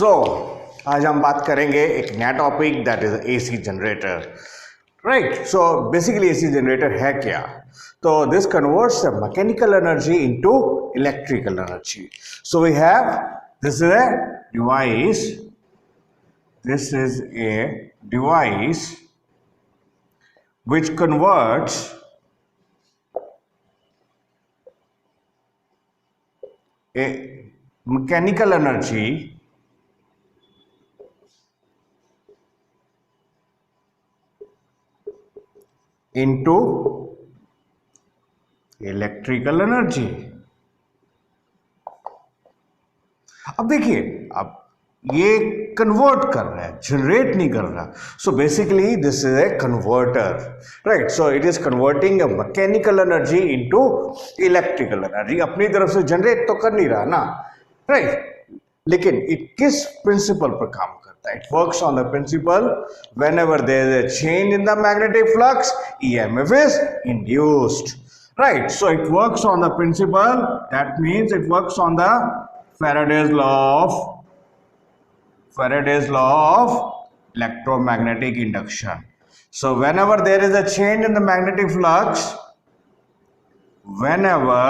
सो आज हम बात करेंगे एक नया topic that is AC generator. Right, so basically AC generator है क्या? तो this converts mechanical energy into electrical energy. So we have this is a device. This is a device which converts a mechanical energy into electrical energy. अब देखिए, अब ये convert कर रहा है, जनरेट नहीं कर रहा. So basically this is A converter. Right, so it is converting a mechanical energy into electrical energy. अपनी तरफ से जनरेट तो कर नहीं रहा ना. राइट, लेकिन इट किस प्रिंसिपल पर काम करता है? It works on the principle whenever there is a change in the magnetic flux, EMF is induced. Right, so it works on the principle, that means it works on the Faraday's law of electromagnetic induction. So whenever there is a change in the magnetic flux, whenever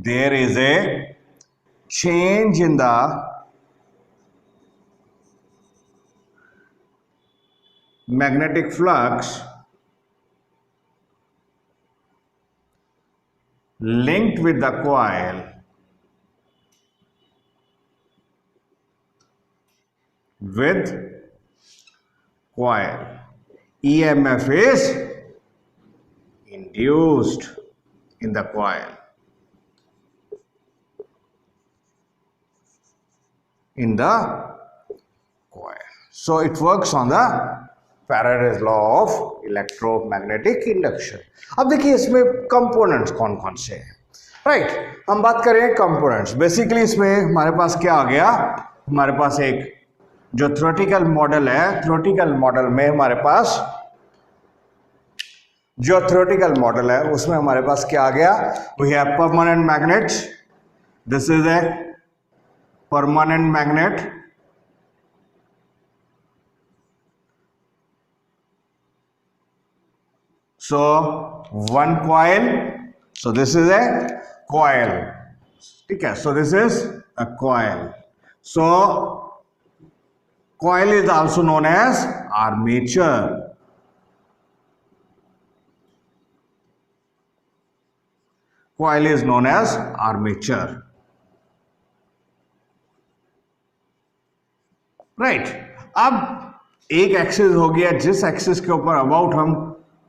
there is a change in the magnetic flux linked with the coil, EMF is induced in the coil. So it works on the Faraday's law of electromagnetic induction. अब देखिए इसमें components कौन कौन से हैं. Right, हम बात करें कंपोनेंट्स. बेसिकली इसमें हमारे पास क्या आ गया? हमारे पास एक जो थ्योरेटिकल मॉडल है, थ्योरेटिकल मॉडल में हमारे पास जो थ्योरेटिकल मॉडल है उसमें हमारे पास क्या आ गया? We have permanent magnet. This is a permanent magnet. So one coil. So this is a coil. ठीक है, so this is a coil. So coil is also known as armature. Coil is known as armature. Right. अब एक axis हो गया, जिस axis के ऊपर about हम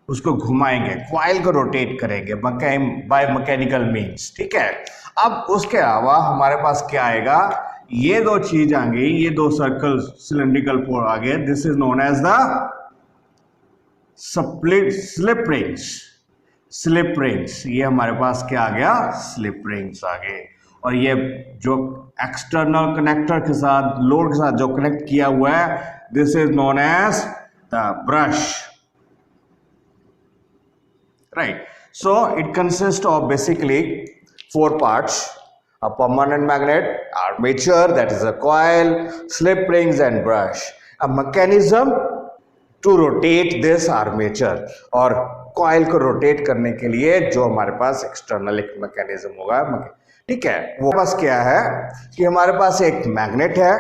उसको घुमाएंगे, कॉइल को रोटेट करेंगे बाय मैकेनिकल मीन्स. ठीक है, अब उसके अलावा हमारे पास क्या आएगा? ये दो चीज आ गई, ये दो सर्कल सिलेंड्रिकल पोल आ गए. This is known as the slip rings. Slip rings, ये हमारे पास क्या आ गया? स्लिप रिंग्स आ गए. और ये जो एक्सटर्नल कनेक्टर के साथ, लोड के साथ जो कनेक्ट किया हुआ है, this is known as the brush. Right, so it consist of basically 4 parts. A permanent magnet, armature, that is a coil, slip rings and brush. A mechanism to rotate this armature. और coil को rotate करने के लिए जो हमारे पास external एक mechanism होगा. ठीक है, वो पास क्या है कि हमारे पास एक magnet है.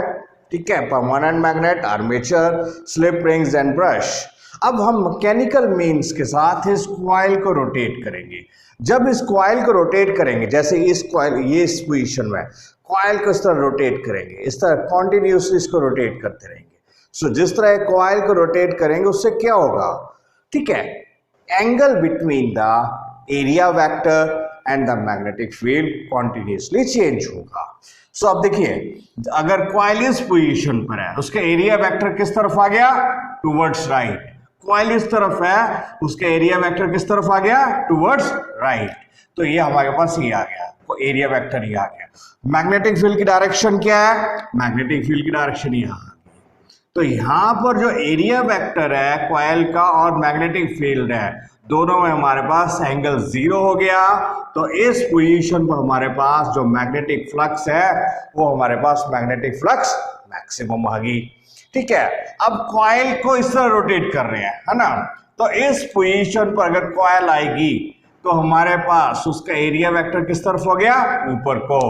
ठीक है, permanent magnet, armature, slip rings and brush. अब हम मैकेनिकल मीन्स के साथ इस कॉइल को रोटेट करेंगे. जब इस कॉइल को रोटेट करेंगे, जैसे इस कॉइल, ये इस पोजीशन में कॉइल को इस तरह रोटेट करेंगे, इस तरह कॉन्टिन्यूसली इसको रोटेट करते रहेंगे. सो जिस तरह कॉइल को रोटेट करेंगे उससे क्या होगा? ठीक है, angle between the area vector and the magnetic field continuously change होगा. सो अब देखिए, अगर कॉइल इस पोजीशन पर है, उसका एरिया वेक्टर किस तरफ आ गया? Towards right. कॉइल इस तरफ है, उसका एरिया वेक्टर किस तरफ आ गया? Towards right. तो ये हमारे पास ये आ गया, एरिया वेक्टर ये आ गया. मैग्नेटिक फील्ड की डायरेक्शन क्या है? मैग्नेटिक फील्ड की डायरेक्शन यहाँ. तो यहाँ पर जो एरिया वेक्टर है कॉइल का और मैग्नेटिक फील्ड है, दोनों में हमारे पास एंगल 0 हो गया. तो इस पोजीशन पर हमारे पास जो मैग्नेटिक फ्लक्स है वो हमारे पास मैग्नेटिक फ्लक्स मैक्सिमम आ गई। ठीक है, अब कॉइल को इस तरह रोटेट कर रहे हैं, है ना, तो इस पोजीशन पर अगर कॉइल आएगी तो हमारे पास उसका एरिया वेक्टर किस तरफ हो गया, ऊपर को।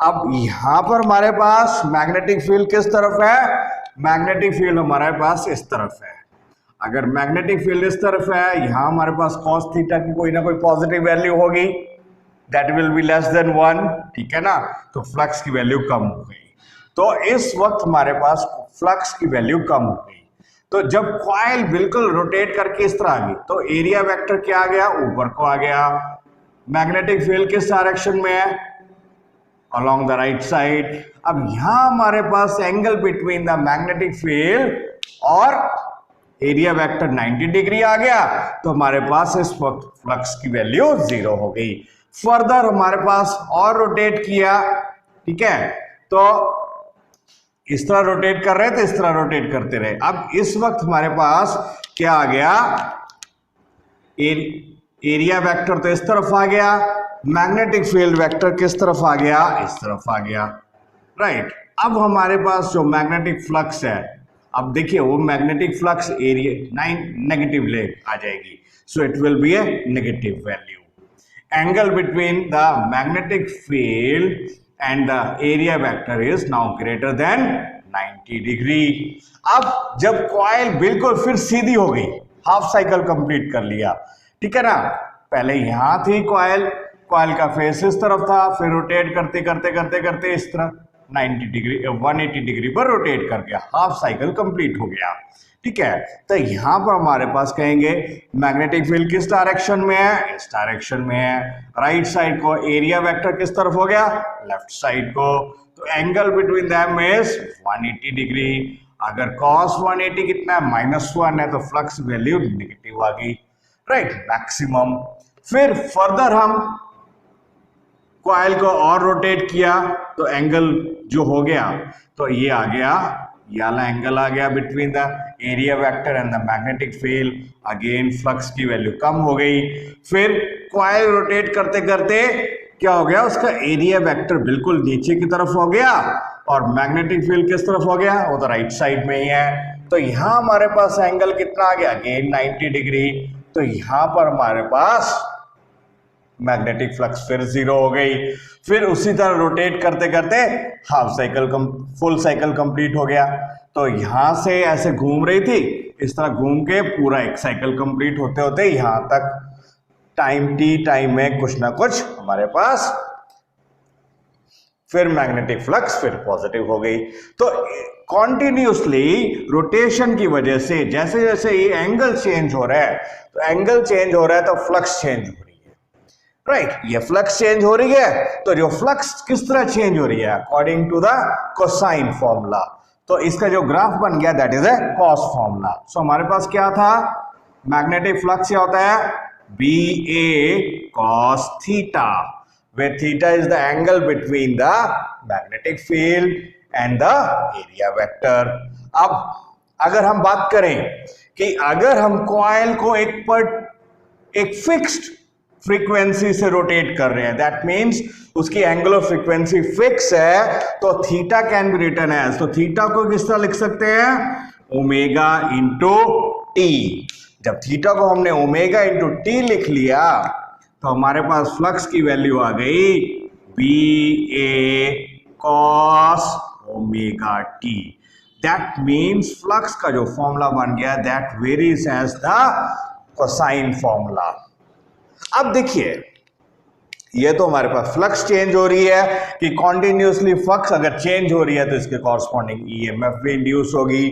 अब यहां पर हमारे पास मैग्नेटिक फील्ड किस तरफ है, मैग्नेटिक फील्ड हमारे पास इस तरफ है। अगर मैग्नेटिक फील्ड इस तरफ है, यहां हमारे पास cos थीटा की कोई ना कोई पॉजिटिव वैल्यू होगी, that will be less than 1, ठीक है ना, तो फ्लक्स की वैल्यू कम हो गई। तो इस वक्त हमारे पास फ्लक्स की वैल्यू कम हो गई। तो जब कॉइल बिल्कुल रोटेट करके इस तरह आ गई तो एरिया वेक्टर क्या आ गया, ऊपर को आ गया। मैग्नेटिक फील्ड किस डायरेक्शन में है, अलोंग द राइट साइड। अब यहां हमारे पास angle between the magnetic field और एरिया वेक्टर 90 डिग्री आ गया, तो हमारे पास इस वक्त फ्लक्स की वैल्यू 0 हो गई। फर्दर हमारे पास और रोटेट किया, ठीक है, तो इस तरह रोटेट कर रहे थे, इस तरह रोटेट करते रहे। अब इस वक्त हमारे पास क्या आ गया, एरिया वेक्टर तो इस तरफ आ गया, मैग्नेटिक फील्ड वेक्टर किस तरफ आ गया, इस तरफ आ गया, राइट। अब हमारे पास जो मैग्नेटिक फ्लक्स है, अब देखिए वो मैग्नेटिक फ्लक्स एरिया नेगेटिव ले आ जाएगी, so it will be A negative value. Angle between the magnetic field and the area vector is now greater than 90 degree. अब जब कॉइल बिल्कुल फिर सीधी हो गई, हाफ साइकिल कंप्लीट कर लिया, ठीक है ना, पहले यहां थी कॉइल, कॉइल का फेस इस तरफ था, फिर रोटेट करते करते करते करते इस तरह 90 डिग्री 180 डिग्री पर रोटेट कर गया, हाफ साइकिल कंप्लीट हो गया, ठीक है। तो यहां पर हमारे पास कहेंगे मैग्नेटिक फील्ड किस डायरेक्शन में है, इस डायरेक्शन में है। राइट साइड को एरिया वेक्टर किस तरफ हो गया, लेफ्ट साइड को, तो angle between them is 180 degree. अगर cos 180 कितना है, -1 है, तो फ्लक्स वैल्यू नेगेटिव आ गई, राइट, मैक्सिमम। फिर फर्दर हम कॉइल को और रोटेट किया तो एंगल जो हो गया, तो ये आ गया, ये वाला एंगल आ गया between the area vector and the magnetic field. Again flux की वैल्यू कम हो गई। फिर कॉइल रोटेट करते करते क्या हो गया, उसका एरिया वेक्टर बिल्कुल नीचे की तरफ हो गया और मैग्नेटिक फील्ड किस तरफ हो गया, वो तो राइट साइड में ही है। तो यहां हमारे पास एंगल कितना आ गया, अगेन 90 डिग्री। तो यहां पर हमारे पास मैग्नेटिक फ्लक्स फिर 0 हो गई। फिर उसी तरह रोटेट करते करते half cycle full cycle complete हो गया। तो यहां से ऐसे घूम रही थी, इस तरह घूम के पूरा एक साइकिल कंप्लीट होते होते यहां तक टाइम टी टाइम में कुछ ना कुछ हमारे पास फिर मैग्नेटिक फ्लक्स फिर पॉजिटिव हो गई। तो कॉन्टिन्यूसली रोटेशन की वजह से जैसे जैसे ये एंगल चेंज हो रहा है, तो एंगल चेंज हो रहा है तो फ्लक्स चेंज हो रही है, राइट, ये फ्लक्स चेंज हो रही है। तो जो फ्लक्स किस तरह चेंज हो रही है, according to the cosine formula. तो इसका जो ग्राफ बन गया that is a cos formula. So हमारे पास क्या था, मैग्नेटिक फ्लक्स क्या होता है, B A cos theta, where theta is the angle between the magnetic field and the area vector। अब अगर हम बात करें कि अगर हम कॉइल को एक फिक्स्ड फ्रीक्वेंसी से रोटेट कर रहे हैं, दैट मीन्स उसकी एंगुलर फ्रीक्वेंसी फिक्स है, तो theta can be written as, तो थीटा को किस तरह लिख सकते हैं, ओमेगा इंटू टी। जब थीटा को हमने ओमेगा इंटू टी लिख लिया तो हमारे पास फ्लक्स की वैल्यू आ गई B A cos omega t. That means flux का जो फॉर्मूला बन गया that varies as the cosine formula. अब देखिए ये तो हमारे पास फ्लक्स चेंज हो रही है कि कॉन्टिन्यूसली फ्लक्स अगर चेंज हो रही है तो इसके कॉरस्पॉन्डिंग ईएमएफ भी इंड्यूस होगी,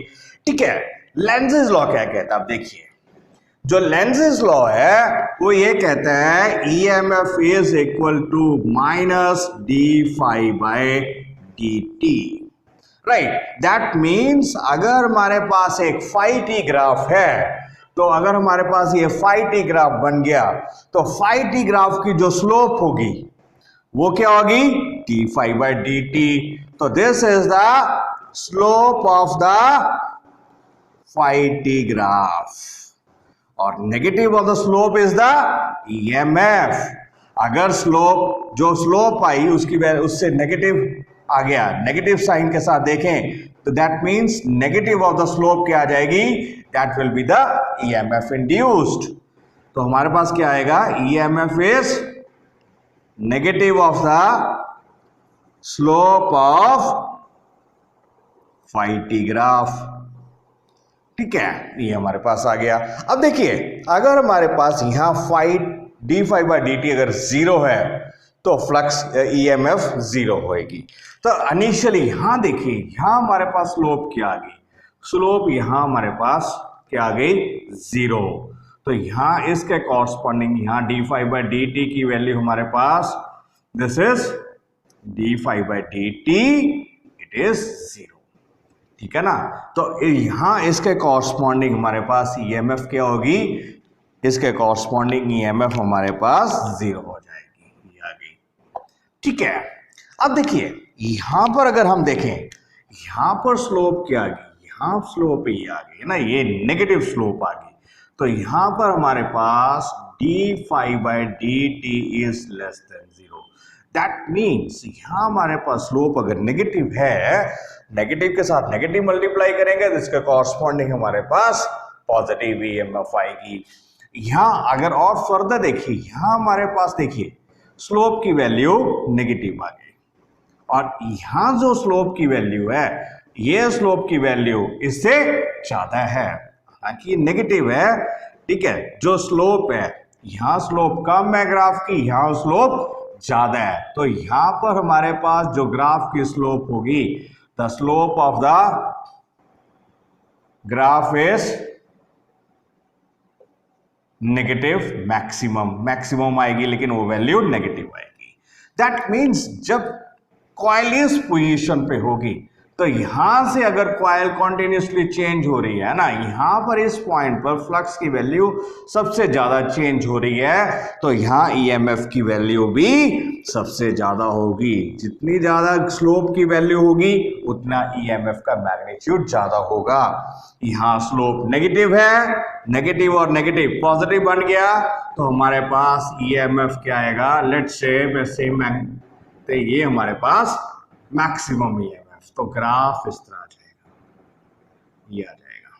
ठीक है। लेंज़ेस लॉ क्या कहता है, अब देखिए जो लेंज़ेस लॉ है वो ये कहता है EMF is equal to minus D phi by D T, right. That means अगर हमारे पास एक फाई टी ग्राफ है, तो अगर हमारे पास ये फाई टी ग्राफ बन गया तो फाई टी ग्राफ की जो स्लोप होगी वो क्या होगी, D phi by D T. तो this is the slope of the phi T graph और negative of the slope is the EMF। अगर स्लोप जो स्लोप आई उसकी उससे नेगेटिव आ गया, नेगेटिव साइन के साथ देखें तो that means negative of the slope क्या आ जाएगी, that will be the EMF induced. तो हमारे पास क्या आएगा, EMF is negative of the slope of phi T graph. ठीक है, ये हमारे पास आ गया। अब देखिए अगर हमारे पास यहां phi d phi by D t अगर जीरो है तो फ्लक्स ईएमएफ जीरो होएगी। तो इनिशियली यहां देखिए यहां हमारे पास स्लोप क्या आ गई, स्लोप यहां हमारे पास क्या आ गई, जीरो। तो यहां इसके कॉरस्पॉन्डिंग यहां D phi by D T की वैल्यू हमारे पास, this is D phi by D T, it is zero. ठीक है ना, तो यहां इसके कॉरस्पॉन्डिंग हमारे पास ईएमएफ क्या होगी, इसके कॉरस्पॉन्डिंग ईएमएफ हमारे पास जीरो हो जाएगी, ये आ गई। ठीक है, अब देखिए यहां पर अगर हम देखें यहां पर स्लोप क्या आ गई, यहां स्लोप ये आ गई है ना, ये नेगेटिव स्लोप आ गई। तो यहां पर हमारे पास D phi by D T is less than zero. That means यहां हमारे पास स्लोप अगर नेगेटिव है, नेगेटिव के साथ नेगेटिव मल्टीप्लाई करेंगे तो इसके कॉरस्पॉन्डिंग हमारे पास पॉजिटिव ईएमएफ आएगी। यहां अगर और फर्दर देखिए यहां हमारे पास देखिए स्लोप की वैल्यू नेगेटिव आ गई, और यहां जो स्लोप की वैल्यू है, ये स्लोप की वैल्यू इससे ज्यादा है, हालांकि नेगेटिव है। ठीक है, जो स्लोप है यहां स्लोप कम है ग्राफ की, यहां स्लोप ज्यादा है। तो यहां पर हमारे पास जो ग्राफ की स्लोप होगी, the slope of the graph is negative maximum, maximum आएगी लेकिन वो वैल्यू नेगेटिव आएगी। दैट मीन्स जब कॉइल इस पोजीशन पे होगी तो यहां से अगर कॉइल कॉन्टिन्यूसली चेंज हो रही है ना, यहां पर इस पॉइंट पर फ्लक्स की वैल्यू सबसे ज्यादा चेंज हो रही है, तो यहां ईएमएफ की वैल्यू भी सबसे ज्यादा होगी। जितनी ज्यादा स्लोप की वैल्यू होगी उतना ईएमएफ का मैग्नीट्यूड ज्यादा होगा। यहां स्लोप नेगेटिव है, नेगेटिव और नेगेटिव पॉजिटिव बन गया, तो हमारे पास ईएमएफ क्या आएगा, लेट्स से सेम, तो ये हमारे पास मैक्सिमम ईएमएफ। तो ग्राफ इस तरह आ जाएगा, ये आ जाएगा।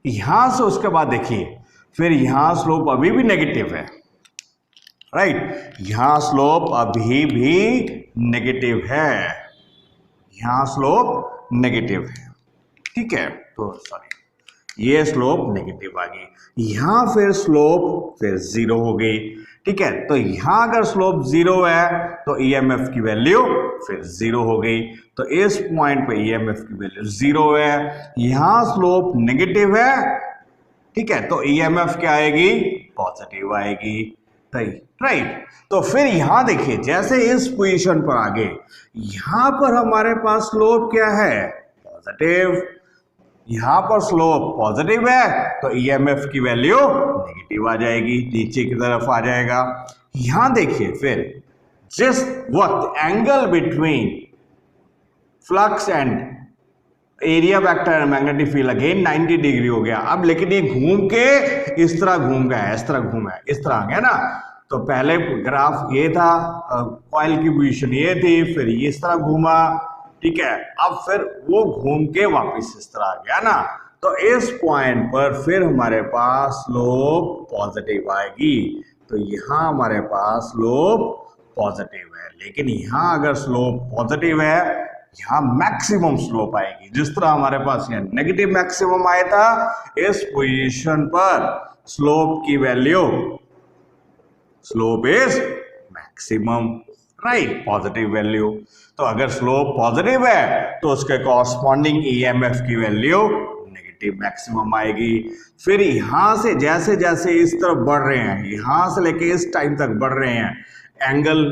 यहां से उसके बाद देखिए फिर यहां स्लोप अभी भी नेगेटिव है, राइट, यहां स्लोप अभी भी नेगेटिव है, यहां स्लोप नेगेटिव है। ठीक है, तो सॉरी ये स्लोप नेगेटिव आ गई, यहां फिर स्लोप फिर जीरो हो गई। ठीक है, तो यहां अगर स्लोप जीरो है तो ईएमएफ की वैल्यू फिर जीरो हो गई। तो इस पॉइंट पे ईएमएफ की वैल्यू जीरो है, यहां स्लोप नेगेटिव है। ठीक है, तो ईएमएफ क्या आएगी, पॉजिटिव आएगी, राइट। तो फिर यहां देखिए जैसे इस पोजीशन पर आगे यहां पर हमारे पास स्लोप क्या है, पॉजिटिव, यहां पर स्लोप पॉजिटिव है तो ईएमएफ की वैल्यू नेगेटिव आ जाएगी, नीचे की तरफ आ जाएगा। यहां देखिए फिर जिस वक्त angle between flux and area vector and magnetic field again 90 degree हो गया। अब लेकिन ये घूम के इस तरह घूम गया है, इस तरह घूमा है, इस तरह आ गया ना। तो पहले ग्राफ ये था, कॉइल की पोजीशन ये थी, फिर ये इस तरह घूमा। ठीक है, अब फिर वो घूम के वापस इस तरह आ गया ना, तो इस पॉइंट पर फिर हमारे पास स्लोप पॉजिटिव आएगी। तो यहां हमारे पास स्लोप पॉजिटिव है, लेकिन यहां अगर स्लोप पॉजिटिव है यहां मैक्सिमम स्लोप आएगी। जिस तरह हमारे पास यहाँ नेगेटिव मैक्सिमम आया था, इस पोजीशन पर स्लोप की value, slope is maximum, right, positive value. तो अगर स्लोप पॉजिटिव है तो उसके कॉरस्पॉन्डिंग ईएमएफ की वैल्यू नेगेटिव मैक्सिमम आएगी। फिर यहां से जैसे जैसे इस तरफ बढ़ रहे हैं, यहां से लेके इस टाइम तक बढ़ रहे हैं, एंगल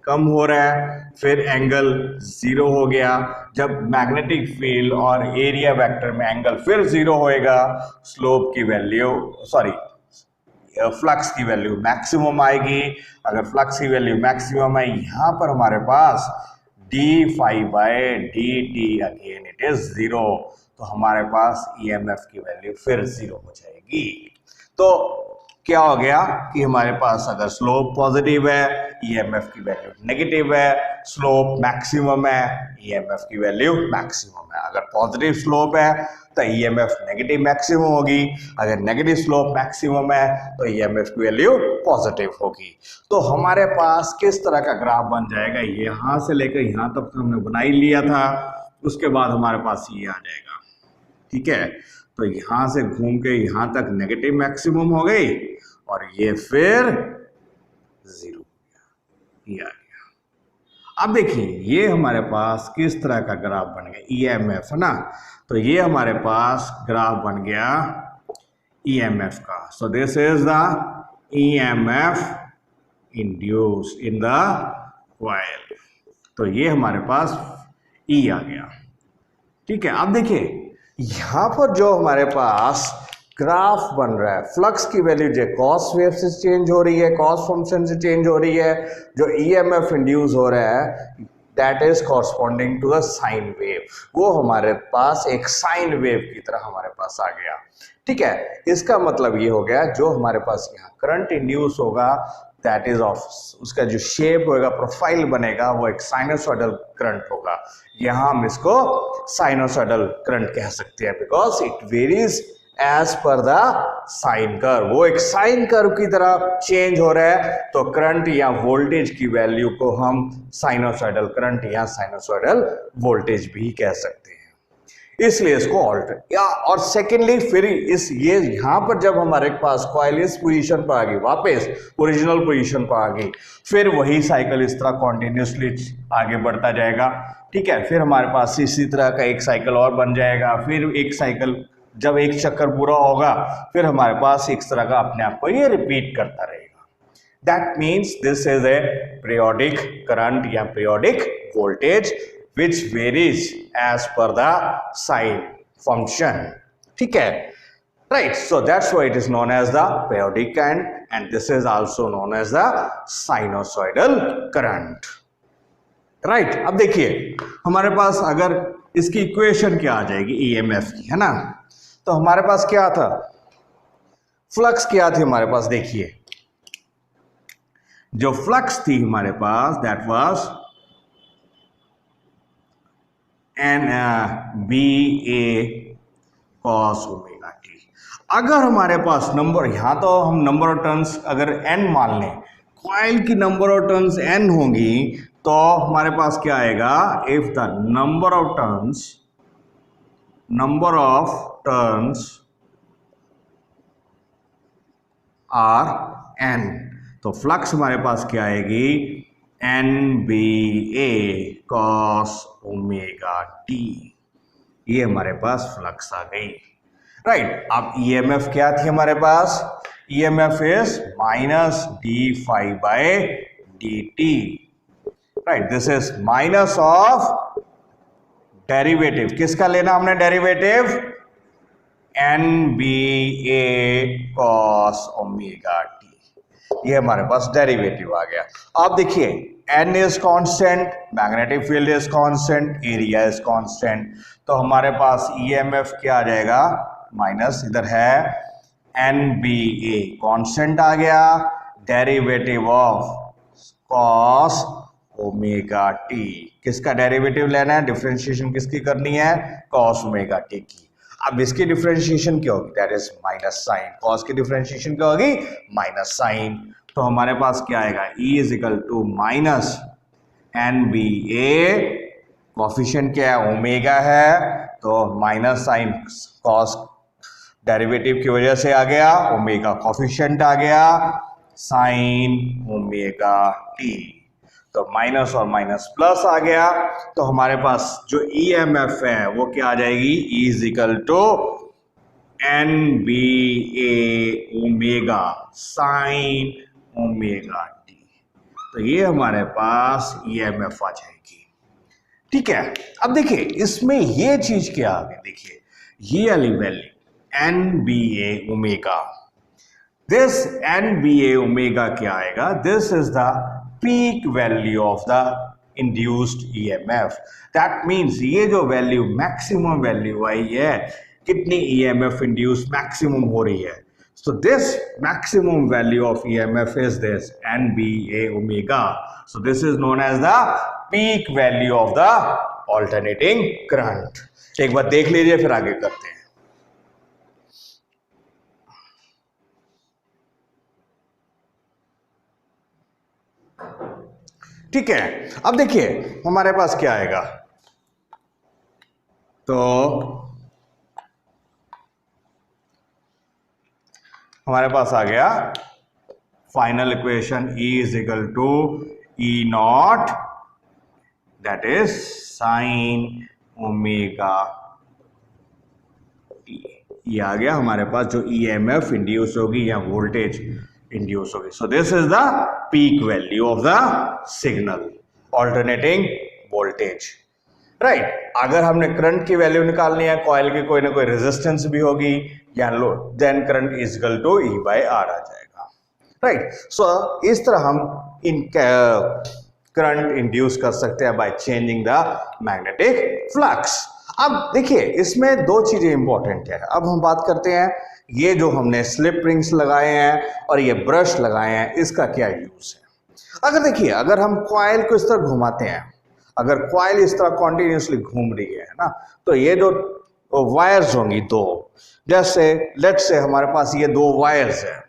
कम हो रहा है, फिर एंगल जीरो हो गया। जब मैग्नेटिक फील्ड और एरिया वेक्टर में एंगल फिर जीरो होएगा, स्लोप की वैल्यू, सॉरी, फ्लक्स की वैल्यू मैक्सिमम आएगी। अगर फ्लक्स की वैल्यू मैक्सिमम है, यहां पर हमारे पास D phi by D T again it is zero, तो हमारे पास ईएमएफ की वैल्यू फिर जीरो हो जाएगी। तो क्या हो गया कि हमारे पास अगर स्लोप पॉजिटिव है ईएमएफ की वैल्यू नेगेटिव है, स्लोप मैक्सिमम है ईएमएफ की वैल्यू मैक्सिमम है। अगर पॉजिटिव स्लोप है तो ईएमएफ नेगेटिव मैक्सिमम होगी, अगर नेगेटिव स्लोप मैक्सिमम है तो ईएमएफ की वैल्यू पॉजिटिव होगी। तो हमारे पास किस तरह का ग्राफ बन जाएगा, यहां से लेकर यहां तक हमने बना ही लिया था, उसके बाद हमारे पास ये आ जाएगा। ठीक है, तो यहां से घूम के यहां तक नेगेटिव मैक्सिमम हो गई और ये फिर जीरो, ये आ गया। अब देखिए ये हमारे पास किस तरह का ग्राफ बन गया, ईएमएफ है ना, तो ये हमारे पास ग्राफ बन गया ईएमएफ का। सो this is the EMF induced in the coil, तो ये हमारे पास ई आ गया। ठीक है, अब देखिए यहां पर जो हमारे पास ग्राफ बन रहा है, फ्लक्स की वैल्यू जो कॉस वेव से चेंज हो रही है, कॉस फंक्शन से चेंज हो रही है, जो ईएमएफ इंड्यूस हो रहा है that is corresponding to the sine wave, वो हमारे पास एक साइन वेव की तरह हमारे पास आ गया। ठीक है, इसका मतलब ये हो गया जो हमारे पास यहाँ करंट इंड्यूस होगा दैट इज ऑफ, उसका जो शेप होगा, प्रोफाइल बनेगा, वो एक साइनोसॉइडल करंट होगा। यहाँ हम इसको साइनोसॉइडल करंट कह सकते हैं because it varies as per the sine curve, वो एक साइन कर्व की तरह चेंज हो रहा है, तो करंट या वोल्टेज की वैल्यू को हम साइनोसॉइडल करंट या साइनोसॉइडल वोल्टेज भी कह सकते हैं, इसलिए इसको ऑल्टर या। और सेकेंडली फिर इस ये यहाँ पर जब हमारे पास कॉइल इस पोजीशन पर आ गई, वापस ओरिजिनल पोजीशन पर आ गई, फिर वही साइकिल इस तरह कॉन्टिन्यूसली आगे बढ़ता जाएगा। ठीक है, फिर हमारे पास इसी तरह का एक साइकिल और बन जाएगा, फिर एक साइकिल जब एक चक्कर पूरा होगा फिर हमारे पास इस तरह का अपने आप को ये रिपीट करता रहेगा। That means this is a periodic current या periodic voltage which varies as per the sine function. ठीक है, right, so that's why it is known as the periodic and this is also known as the sinusoidal current. right, अब देखिए हमारे पास अगर इसकी equation क्या आ जाएगी ईएमएफ की, है ना, तो हमारे पास क्या था, फ्लक्स क्या थी हमारे पास, देखिए जो फ्लक्स थी हमारे पास that was N B A cos omega T. अगर हमारे पास नंबर, यहां तो हम नंबर ऑफ टर्न्स अगर एन मान लें, कॉइल की नंबर ऑफ टर्न्स एन होंगी, तो हमारे पास क्या आएगा, if the number of turns are N, तो फ्लक्स हमारे पास क्या आएगी, N B A cos omega T, ये हमारे पास फ्लक्स आ गई। राइट, अब ईएमएफ क्या थी हमारे पास, EMF is minus D phi by D T. Right, this is minus of derivative, किसका लेना हमने derivative, N B A cos omega T, ये हमारे पास डेरिवेटिव आ गया। अब देखिए n is constant, magnetic field is constant, area is constant, तो हमारे पास ईएमएफ क्या आ जाएगा, माइनस इधर है एन बी ए कांस्टेंट आ गया, derivative of cos omega T, किसका डेरिवेटिव लेना है, डिफरेंशिएशन किसकी करनी है, कॉस ओमेगा टी की। अब इसकी डिफरेंशिएशन क्या होगी, that is minus sine, cos की डिफरेंशिएशन क्या होगी, माइनस साइन, तो हमारे पास क्या आएगा, E is equal to minus N B A, coefficient क्या है, ओमेगा है, तो माइनस साइन कॉस डेरिवेटिव की वजह से आ गया, ओमेगा कॉफिशिएंट आ गया, साइन ओमेगा टी, तो माइनस और माइनस प्लस आ गया, तो हमारे पास जो ईएमएफ है वो क्या आ जाएगी, E is equal to N B A omega sine omega t, तो ये हमारे पास ईएमएफ आ जाएगी। ठीक है, अब देखिए इसमें ये चीज क्या आ गई, देखिए ये वाली value N B A omega, this N B A omega क्या आएगा, this is the peak value of the induced EMF, that means ये जो वैल्यू मैक्सिमम वैल्यू आई है, कितनी ईएमएफ इंड्यूस मैक्सिमम हो रही है, So this maximum value of EMF is this NBA omega. So this is known as the peak value of the alternating current. एक बार देख लीजिए फिर आगे करते हैं. ठीक है, अब देखिए हमारे पास क्या आएगा. तो हमारे पास आ गया final equation E is equal to E naught that is sine omega t. ये आ गया हमारे पास जो EMF इंड्यूस होगी या वोल्टेज इंड्यूस होगी. सो this is the peak value of the signal alternating voltage. Right, अगर हमने करंट की वैल्यू निकालनी है, कॉइल की कोई ना कोई रेजिस्टेंस भी होगी या load, then current is equal to E by R आ जाएगा. राइट, सो इस तरह हम इन करंट इंड्यूस कर सकते हैं by changing the magnetic flux. अब देखिए इसमें दो चीजें इंपॉर्टेंट है. अब हम बात करते हैं ये जो हमने स्लिप रिंग्स लगाए हैं और ये ब्रश लगाए हैं, इसका क्या यूज है. अगर देखिए, अगर हम कॉइल को इस तरह घुमाते हैं, अगर कॉइल इस तरह कॉन्टिन्यूसली घूम रही है ना, तो ये जो वायर्स होंगी दो, जैसे लेट्स से हमारे पास ये दो वायर्स है.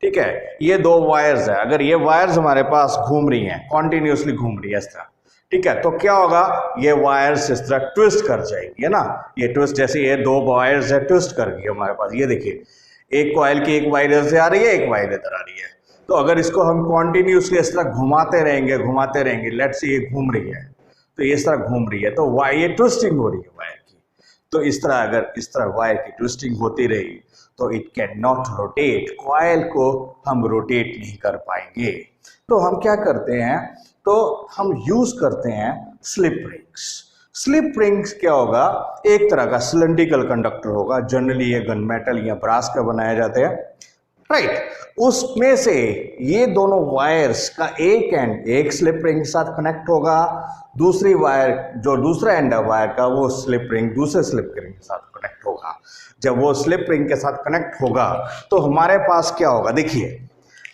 ठीक है, ये दो वायर्स है. अगर ये वायर्स हमारे पास घूम रही हैं, कॉन्टिन्यूसली घूम रही है इस तरह, ठीक है, तो क्या होगा, ये वायर्स इस तरह ट्विस्ट कर जाएंगी, है ना. ये ट्विस्ट, जैसे ये दो वायर्स है, ट्विस्ट कर गई हमारे पास. ये देखिए एक कॉइल की एक वायर से आ रही है, एक वायर इधर आ रही है. तो अगर इसको हम कॉन्टिन्यूसली इस तरह घुमाते रहेंगे, लेट्स से ये घूम रही है, तो ये इस तरह घूम रही है, तो वायर ये ट्विस्टिंग हो रही है वायर की. तो इस तरह अगर इस तरह वायर की ट्विस्टिंग होती रही तो it can not rotate, coil को हम रोटेट नहीं कर पाएंगे. तो हम क्या करते हैं, तो हम यूज करते हैं स्लिप रिंग्स. स्लिप रिंग्स क्या होगा, एक तरह का सिलेंड्रिकल कंडक्टर होगा. जनरली ये गन मेटल या ब्रास का बनाए जाते हैं. राइट, उसमें से ये दोनों वायर्स का एक एंड एक स्लिप रिंग के साथ कनेक्ट होगा, दूसरी वायर जो दूसरा एंड है वायर का, वो स्लिप रिंग दूसरे स्लिप रिंग के साथ कनेक्ट होगा. जब वो स्लिप रिंग के साथ कनेक्ट होगा तो हमारे पास क्या होगा, देखिए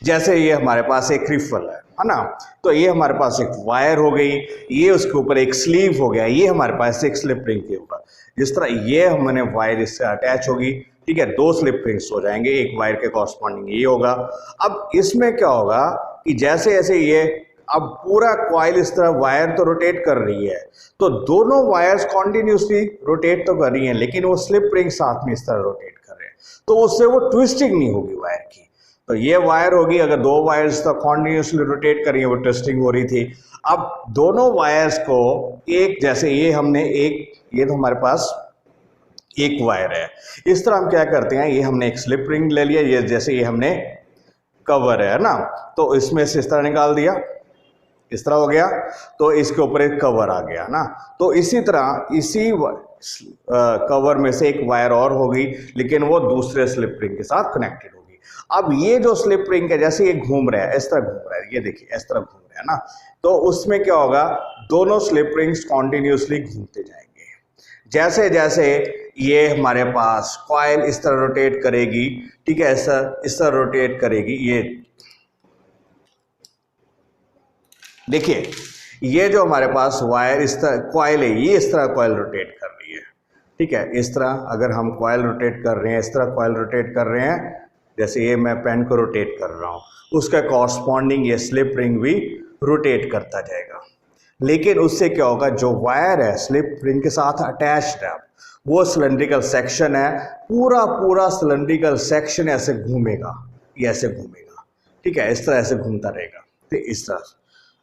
जैसे ये हमारे पास एक रिफल है ना, तो ये हमारे पास एक वायर हो गई, ये उसके ऊपर एक स्लीव हो गया, ये हमारे पास एक स्लिप रिंग के ऊपर. जिस तरह ये हमने वायर इससे अटैच होगी, ठीक है, दो स्लिप रिंग्स हो जाएंगे, एक वायर के कॉरस्पॉन्डिंग ये होगा. अब इसमें क्या होगा कि जैसे जैसे ये अब पूरा कॉइल इस तरह वायर तो रोटेट कर रही है, तो दोनों वायर्स कॉन्टिन्यूसली रोटेट तो कर रही हैं, लेकिन वो स्लिप रिंग साथ में इस तरह रोटेट कर रहे हैं, तो उससे वो ट्विस्टिंग नहीं होगी वायर की. तो ये वायर होगी, अगर दो वायर्स तो कॉन्टिन्यूसली रोटेट कर रही है, वो ट्विस्टिंग हो रही थी. अब दोनों वायर्स को एक, जैसे ये हमने एक, ये तो हमारे पास एक वायर है, इस तरह हम क्या करते हैं, ये हमने एक स्लिप रिंग ले लिया, ये जैसे ये हमने कवर है ना, तो इसमें से इस तरह निकाल दिया, इस तरह हो गया, तो इसके ऊपर एक कवर आ गया ना. तो इसी तरह इसी कवर में से एक वायर और होगी, लेकिन वो दूसरे स्लिप रिंग के साथ कनेक्टेड होगी. अब ये जो स्लिप रिंग है, जैसे ये घूम रहा है, इस तरह घूम रहा है, ये देखिए इस तरह घूम रहा है ना, तो उसमें क्या होगा, दोनों स्लिप रिंग्स कॉन्टिन्यूसली घूमते जाएंगे. जैसे जैसे ये हमारे पास कॉइल इस तरह रोटेट करेगी, ठीक है, इस तरह रोटेट करेगी. ये देखिए ये जो हमारे पास वायर इस तरह कॉइल है, ये इस तरह कॉइल रोटेट कर रही है, ठीक है. इस तरह अगर हम कॉइल रोटेट कर रहे हैं, इस तरह कॉइल रोटेट कर रहे हैं, जैसे ये मैं पेन को रोटेट कर रहा हूँ, उसका कॉरस्पॉन्डिंग ये स्लिप रिंग भी रोटेट करता जाएगा. लेकिन उससे क्या होगा, जो वायर है स्लिप रिंग के साथ अटैच्ड है, वो सिलेंड्रिकल सेक्शन है, पूरा पूरा सिलेंड्रिकल सेक्शन ऐसे घूमेगा, ये ऐसे घूमेगा, ठीक है, इस तरह ऐसे घूमता रहेगा. तो इस तरह,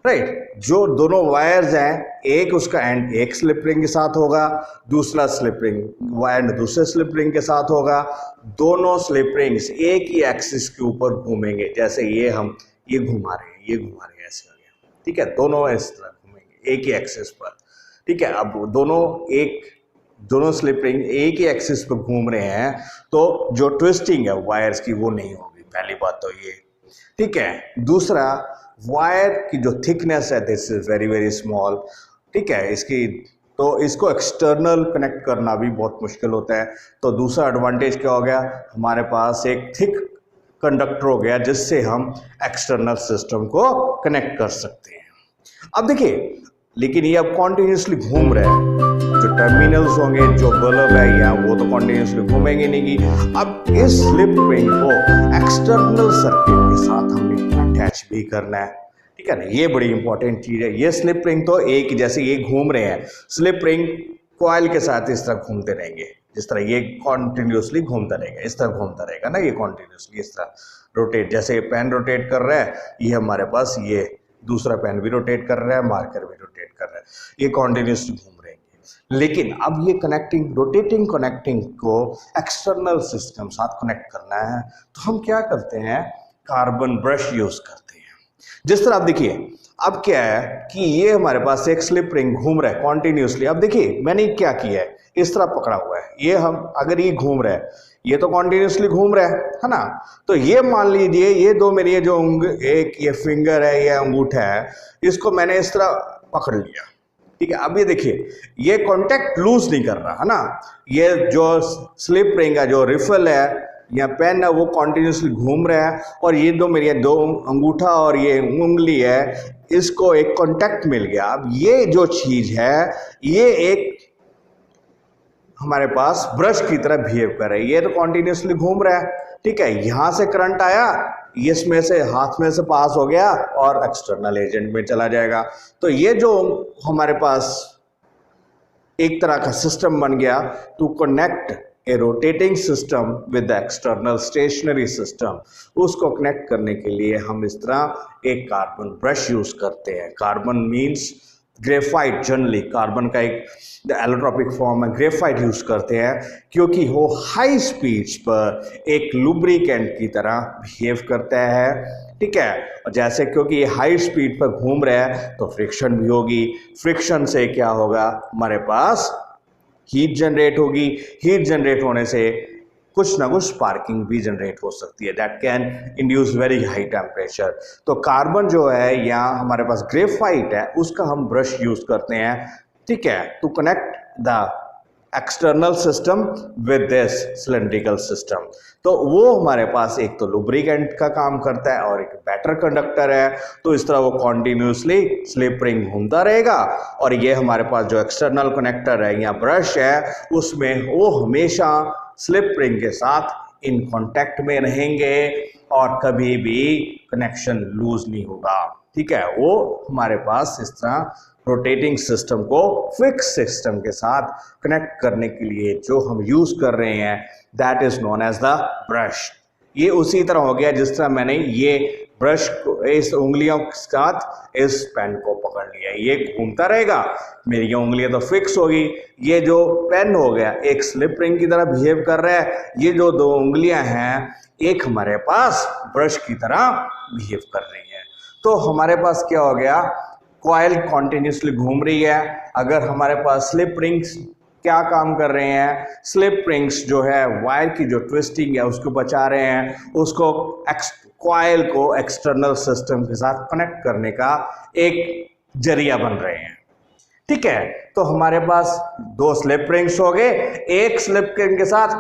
राइट, जो दोनों वायर्स हैं, एक उसका एंड एक स्लिप रिंग के साथ होगा, दूसरा स्लिप रिंग वायर दूसरे स्लिप रिंग के साथ होगा. दोनों स्लिप रिंग्स एक ही एक्सिस के ऊपर घूमेंगे, जैसे ये हम ये घुमा रहे हैं, ये घुमा रहे हैं, ऐसे हो गया, ठीक है, दोनों इस तरह घूमेंगे एक ही एक्सिस पर, ठीक है. अब दोनों स्लिप रिंग एक ही एक्सिस पर घूम रहे हैं, तो जो ट्विस्टिंग है वायर्स की वो नहीं होगी, पहली बात तो ये, ठीक है. दूसरा, वायर की जो थिकनेस है, this is very very small, ठीक है, इसकी तो इसको एक्सटर्नल कनेक्ट करना भी बहुत मुश्किल होता है. तो दूसरा एडवांटेज क्या हो गया, हमारे पास एक थिक कंडक्टर हो गया जिससे हम एक्सटर्नल सिस्टम को कनेक्ट कर सकते हैं। अब देखिए, लेकिन ये अब कॉन्टिन्यूसली घूम रहा है, जो टर्मिनल्स होंगे, जो बल्ब है या वो तो कॉन्टिन्यूसली घूमेंगे नहीं। अब इस स्लिप रिंग को एक्सटर्नल सर्किट के साथ हमने अटैच भी करना है, ठीक है ना। ये बड़ी इंपॉर्टेंट चीज है। ये स्लिप रिंग तो एक जैसे ये घूम रहे हैं, स्लिप रिंग कॉइल के साथ इस तरह घूमते रहेंगे, जिस तरह ये कॉन्टिन्यूसली घूमता रहेगा, इस तरह घूमता रहेगा ना, ये कॉन्टिन्यूसली इस तरह रोटेट, जैसे पेन रोटेट कर रहा है, ये हमारे पास ये दूसरा पेन भी रोटेट कर रहा है, मार्कर भी रोटेट कर रहा है, ये कॉन्टिन्यूसली घूम रहे हैं। लेकिन अब ये कनेक्टिंग, रोटेटिंग कनेक्टिंग को एक्सटर्नल सिस्टम साथ कनेक्ट करना है, तो हम क्या करते हैं, कार्बन ब्रश यूज करते हैं। जिस तरह आप देखिए, अब क्या है कि ये हमारे पास एक स्लिप रिंग घूम रहा है कॉन्टिन्यूसली। अब देखिए मैंने क्या किया है, इस तरह पकड़ा हुआ है, ये हम अगर ये घूम रहा है, ये तो कॉन्टिन्यूसली घूम रहा है ना। तो ये मान लीजिए ये दो मेरी ये जो एक ये फिंगर है, ये अंगूठा है, इसको मैंने इस तरह पकड़ लिया, ठीक है। अब ये देखिए, ये कांटेक्ट लूज नहीं कर रहा है ना, ये जो स्लिप रिंग है, जो रिफल है या पेन है, वो कॉन्टिन्यूसली घूम रहा है, और ये दो मेरी दो अंगूठा और ये उंगली है, इसको एक कांटेक्ट मिल गया। अब ये जो चीज है, ये एक हमारे पास ब्रश की तरह बिहेव कर रहा है, ये तो कॉन्टिन्यूसली घूम रहा है, ठीक है। यहां से करंट आया, इसमें से हाथ में से पास हो गया और एक्सटर्नल एजेंट में चला जाएगा। तो ये जो हमारे पास एक तरह का सिस्टम बन गया to connect a rotating system with the external stationary system, उसको कनेक्ट करने के लिए हम इस तरह एक कार्बन ब्रश यूज करते हैं। Carbon means graphite, generally carbon का एक एलोट्रोपिक फॉर्म है, ग्रेफाइट यूज करते हैं क्योंकि वो हाई स्पीड्स पर एक लुब्रिकेंट की तरह बिहेव करता है, ठीक है। और जैसे क्योंकि ये हाई स्पीड पर घूम रहा है तो फ्रिक्शन भी होगी, फ्रिक्शन से क्या होगा, हमारे पास हीट जनरेट होगी, हीट जनरेट होने से कुछ ना कुछ स्पार्किंग भी जनरेट हो सकती है, that can induce very high temperature. तो कार्बन जो है या हमारे पास ग्रेफाइट है, उसका हम ब्रश यूज करते हैं, ठीक है, to connect the external system with this cylindrical system. तो वो हमारे पास एक तो लुब्रिकेंट का काम करता है और एक बेटर कंडक्टर है। तो इस तरह वो कॉन्टिन्यूसली स्लिप रिंग घूमता रहेगा, और ये हमारे पास जो एक्सटर्नल कनेक्टर है या ब्रश है, उसमें वो हमेशा स्लिप रिंग के साथ इन कांटेक्ट में रहेंगे और कभी भी कनेक्शन लूज नहीं होगा, ठीक है। वो हमारे पास इस तरह रोटेटिंग सिस्टम को फिक्स सिस्टम के साथ कनेक्ट करने के लिए जो हम यूज कर रहे हैं, that is known as the brush. ये उसी तरह हो गया जिस तरह मैंने ये ब्रश को इस उंगलियों के साथ इस पेन को पकड़ लिया, ये घूमता रहेगा, मेरी उंगलियां तो फिक्स होगी। ये जो पेन हो गया एक स्लिप रिंग की तरह बिहेव कर रहा है, ये जो दो उंगलियां हैं एक हमारे पास ब्रश की तरह बिहेव कर रही है। तो हमारे पास क्या हो गया, कॉइल कॉन्टिन्यूसली घूम रही है। अगर हमारे पास स्लिप रिंग्स क्या काम कर रहे हैं, स्लिप रिंग्स जो है वायर की जो ट्विस्टिंग है उसको बचा रहे हैं, उसको कॉइल को एक्सटर्नल सिस्टम के साथ कनेक्ट करने का एक जरिया बन रहे हैं, ठीक है। तो हमारे पास दो स्लिप रिंग्स हो गए, एक स्लिप रिंग के साथ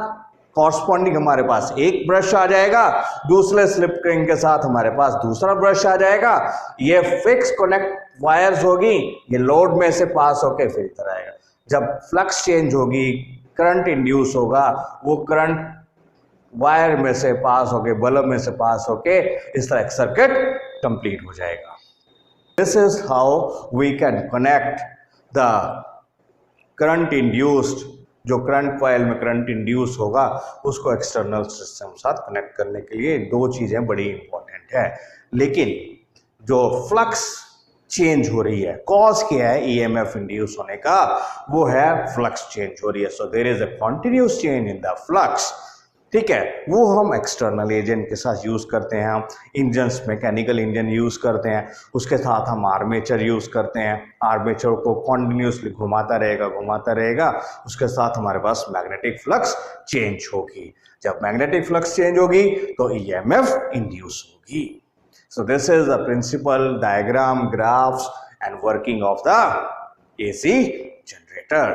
कॉरस्पॉन्डिंग हमारे पास एक ब्रश आ जाएगा, दूसरे स्लिप रिंग के साथ हमारे पास दूसरा ब्रश आ जाएगा। ये फिक्स कनेक्ट वायर्स होगी, ये लोड में से पास होके फिर इधर आएगा। जब फ्लक्स चेंज होगी, करंट इंड्यूस होगा, वो करंट वायर में से पास होके, बल्ब में से पास होके इस तरह एक सर्किट कंप्लीट हो जाएगा। This is how we can connect the current induced, जो करंट कॉइल में करंट इंड्यूस होगा उसको एक्सटर्नल सिस्टम साथ कनेक्ट करने के लिए दो चीजें बड़ी इंपॉर्टेंट है। लेकिन जो फ्लक्स चेंज हो रही है, कॉज क्या है ईएमएफ इंड्यूस होने का, वो है फ्लक्स चेंज हो रही है। So there is a continuous change in the flux, ठीक है। वो हम एक्सटर्नल एजेंट के साथ यूज करते हैं, हम इंजन्स मैकेनिकल इंजन यूज करते हैं, उसके साथ हम आर्मेचर यूज करते हैं, आर्मेचर को कॉन्टिन्यूसली घुमाता रहेगा, उसके साथ हमारे पास मैग्नेटिक फ्लक्स चेंज होगी। जब मैग्नेटिक फ्लक्स चेंज होगी तो ईएमएफ इंड्यूस होगी। So this is the principal diagram, graphs and working of the AC generator.